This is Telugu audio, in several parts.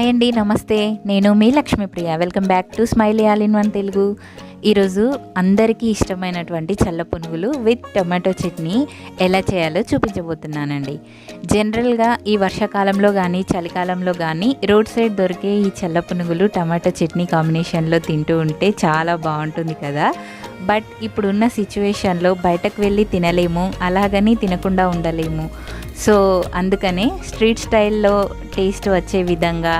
హాయ్ అండి, నమస్తే. నేను మీ Lakshmipriya. Welcome back to Smiley all in one Telugu. ఈరోజు అందరికీ ఇష్టమైనటువంటి చల్ల పునుగులు విత్ టొమాటో చట్నీ ఎలా చేయాలో చూపించబోతున్నానండి. జనరల్గా ఈ వర్షాకాలంలో కానీ చలికాలంలో కానీ రోడ్ సైడ్ దొరికే ఈ చల్ల పునుగులు టమాటో చట్నీ కాంబినేషన్లో తింటూ ఉంటే చాలా బాగుంటుంది కదా. బట్ ఇప్పుడున్న సిచ్యువేషన్లో బయటకు వెళ్ళి తినలేము, అలాగని తినకుండా ఉండలేము. సో అందుకనే స్ట్రీట్ స్టైల్లో టేస్ట్ వచ్చే విధంగా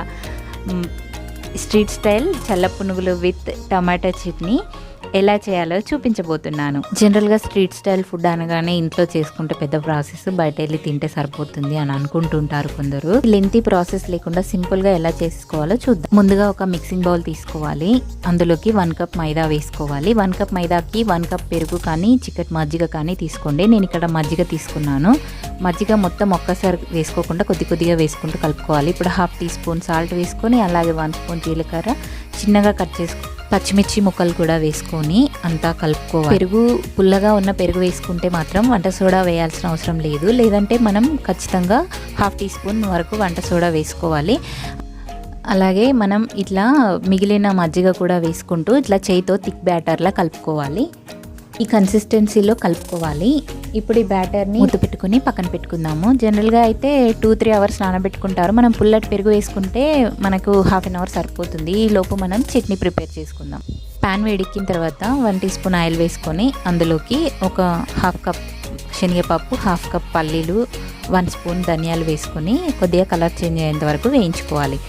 స్ట్రీట్ స్టైల్ చల్ల పునుగులు విత్ టమాటో చట్నీ ఎలా చేయాలో చూపించబోతున్నాను. జనరల్గా స్ట్రీట్ స్టైల్ ఫుడ్ అనగానే ఇంట్లో చేసుకుంటే పెద్ద ప్రాసెస్, బయట వెళ్ళి తింటే సరిపోతుంది అని అనుకుంటుంటారు కొందరు. లెంతీ ప్రాసెస్ లేకుండా సింపుల్గా ఎలా చేసుకోవాలో చూద్దాం. ముందుగా ఒక మిక్సింగ్ బౌల్ తీసుకోవాలి. అందులోకి 1 కప్ మైదా వేసుకోవాలి. 1 కప్ మైదాకి 1 కప్ పెరుగు కానీ చిక్కటి మజ్జిగ కానీ తీసుకోండి. నేను ఇక్కడ మజ్జిగ తీసుకున్నాను. మజ్జిగ మొత్తం ఒక్కసారి వేసుకోకుండా కొద్ది కొద్దిగా వేసుకుంటూ కలుపుకోవాలి. ఇప్పుడు 1/2 టీ స్పూన్ సాల్ట్ వేసుకొని, అలాగే 1 స్పూన్ జీలకర్ర చిన్నగా కట్ చేసుకొని, పచ్చిమిర్చి ముక్కలు కూడా వేసుకొని అంతా కలుపుకోవాలి. పెరుగు పుల్లగా ఉన్న పెరుగు వేసుకుంటే మాత్రం వంట సోడా వేయాల్సిన అవసరం లేదు, లేదంటే మనం ఖచ్చితంగా 1/2 టీ స్పూన్ వరకు వంట సోడా వేసుకోవాలి. అలాగే మనం ఇట్లా మిగిలిన మజ్జిగ కూడా వేసుకుంటూ ఇట్లా చేయితో థిక్ బ్యాటర్లా కలుపుకోవాలి. ఈ కన్సిస్టెన్సీలో కలుపుకోవాలి. ఇప్పుడు ఈ బ్యాటర్ని మూత పెట్టుకుని పక్కన పెట్టుకుందాము. జనరల్గా అయితే 2-3 అవర్స్ నానబెట్టుకుంటారు. మనం పుల్లటి పెరుగు వేసుకుంటే మనకు 1/2 అవర్ సరిపోతుంది. ఈ లోపు మనం చట్నీ ప్రిపేర్ చేసుకుందాం. ప్యాన్ వేడెక్కిన తర్వాత 1 టీ స్పూన్ ఆయిల్ వేసుకొని అందులోకి ఒక 1/2 కప్ శనగపప్పు, 1/2 కప్ పల్లీలు, 1 స్పూన్ ధనియాలు వేసుకొని కొద్దిగా కలర్ చేంజ్ అయ్యేంత వరకు వేయించుకోవాలి.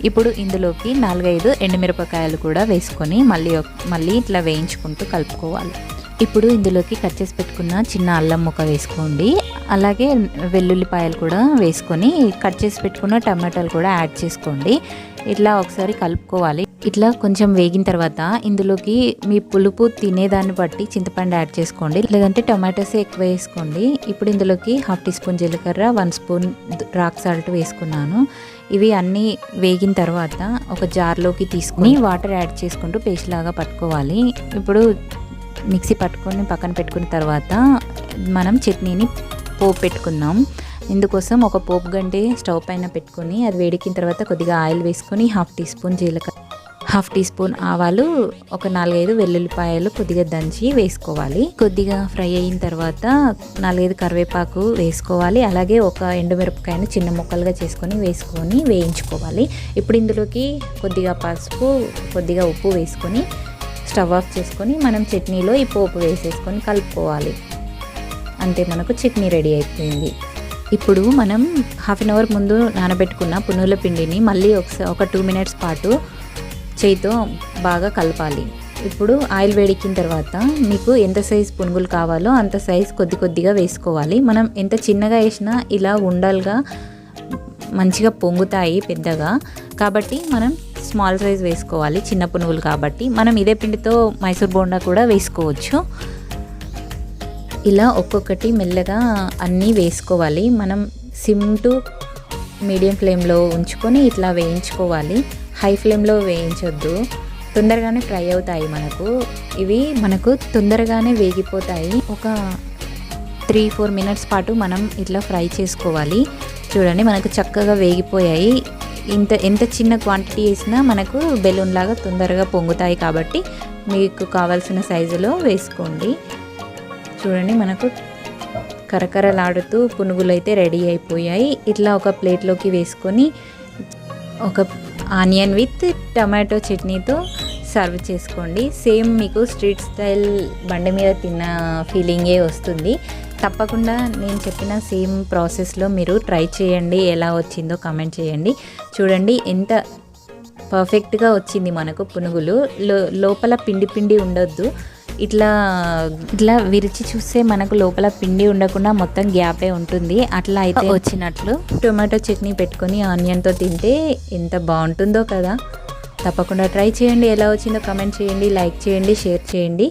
ఇప్పుడు ఇందులోకి 4-5 ఎండుమిరపకాయలు కూడా వేసుకొని మళ్ళీ ఇట్లా వేయించుకుంటూ కలుపుకోవాలి. ఇప్పుడు ఇందులోకి కట్ చేసి పెట్టుకున్న చిన్న అల్లం ముక్క వేసుకోండి. అలాగే వెల్లుల్లిపాయలు కూడా వేసుకొని కట్ చేసి పెట్టుకున్న టమాటాలు కూడా యాడ్ చేసుకోండి. ఇట్లా ఒకసారి కలుపుకోవాలి. ఇట్లా కొంచెం వేగిన తర్వాత ఇందులోకి మీ పులుపు తినేదాన్ని బట్టి చింతపండు యాడ్ చేసుకోండి, లేదంటే టమాటోస్ ఎక్కువ వేసుకోండి. ఇప్పుడు ఇందులోకి 1/2 టీ స్పూన్ జీలకర్ర, 1 స్పూన్ రాక్ సాల్ట్ వేసుకున్నాను. ఇవి అన్నీ వేగిన తర్వాత ఒక జార్లోకి తీసుకుని వాటర్ యాడ్ చేసుకుంటూ పేస్ట్ లాగా పట్టుకోవాలి. ఇప్పుడు మిక్సీ పట్టుకొని పక్కన పెట్టుకున్న తర్వాత మనం చట్నీని పోపు పెట్టుకుందాం. ఇందుకోసం ఒక పోపు గంటి స్టవ్ పైన పెట్టుకొని అది వేడికిన తర్వాత కొద్దిగా ఆయిల్ వేసుకొని 1/2 టీ స్పూన్ జీలకర్ర, 1/2 టీ స్పూన్ ఆవాలు, ఒక 4-5 వెల్లుల్లిపాయలు కొద్దిగా దంచి వేసుకోవాలి. కొద్దిగా ఫ్రై అయిన తర్వాత 4-5 కరివేపాకు వేసుకోవాలి. అలాగే ఒక ఎండుమిరపకాయను చిన్న ముక్కలుగా చేసుకొని వేసుకొని వేయించుకోవాలి. ఇప్పుడు ఇందులోకి కొద్దిగా పసుపు, కొద్దిగా ఉప్పు వేసుకొని స్టవ్ ఆఫ్ చేసుకొని మనం చట్నీలో ఈ పోపు వేసేసుకొని కలుపుకోవాలి. అంతే, మనకు చట్నీ రెడీ అయిపోయింది. ఇప్పుడు మనం 1/2 అవర్ ముందు నానబెట్టుకున్న పునుగుల పిండిని మళ్ళీ ఒక 2 మినిట్స్ పాటు చేయితో బాగా కలపాలి. ఇప్పుడు ఆయిల్ వేడెక్కిన తర్వాత మీకు ఎంత సైజు పునుగులు కావాలో అంత సైజు కొద్దిగా వేసుకోవాలి. మనం ఎంత చిన్నగా వేసినా ఇలా ఉండలుగా మంచిగా పొంగుతాయి పెద్దగా, కాబట్టి మనం స్మాల్ సైజ్ వేసుకోవాలి. చిన్న పునుగులు కాబట్టి మనం ఇదే పిండితో మైసూర్ బోండా కూడా వేసుకోవచ్చు. ఇలా ఒక్కొక్కటి మెల్లగా అన్నీ వేసుకోవాలి. మనం సిమ్ టు మీడియం ఫ్లేమ్లో ఉంచుకొని ఇట్లా వేయించుకోవాలి. హై ఫ్లేమ్లో వేయించొద్దు, తొందరగానే ఫ్రై అవుతాయి. ఇవి మనకు తొందరగానే వేగిపోతాయి. ఒక 3-4 మినిట్స్ పాటు మనం ఇట్లా ఫ్రై చేసుకోవాలి. చూడండి, మనకు చక్కగా వేగిపోయాయి. ఎంత చిన్న క్వాంటిటీ వేసినా మనకు బెలూన్ లాగా తొందరగా పొంగుతాయి, కాబట్టి మీకు కావాల్సిన సైజులో వేసుకోండి. చూడండి, మనకు కరకరలాడుతూ పునుగులు అయితే రెడీ అయిపోయాయి. ఇట్లా ఒక ప్లేట్లోకి వేసుకొని ఒక ఆనియన్ విత్ టమాటో చట్నీతో సర్వ్ చేసుకోండి. సేమ్ మీకు స్ట్రీట్ స్టైల్ బండి మీద తిన్న ఫీలింగే వస్తుంది. తప్పకుండా నేను చెప్పిన సేమ్ ప్రాసెస్లో మీరు ట్రై చేయండి. ఎలా వచ్చిందో కామెంట్ చేయండి. చూడండి ఎంత పర్ఫెక్ట్గా వచ్చింది మనకు పునుగులు. లోపల పిండి ఉండొద్దు. ఇట్లా విరిచి చూస్తే మనకు లోపల పిండి ఉండకుండా మొత్తం గ్యాపే ఉంటుంది. అట్లా అయితే వచ్చినట్లు టొమాటో చట్నీ పెట్టుకొని ఆనియన్తో తింటే ఎంత బాగుంటుందో కదా. తప్పకుండా ట్రై చేయండి. ఎలా వచ్చిందో కామెంట్ చేయండి, లైక్ చేయండి, షేర్ చేయండి.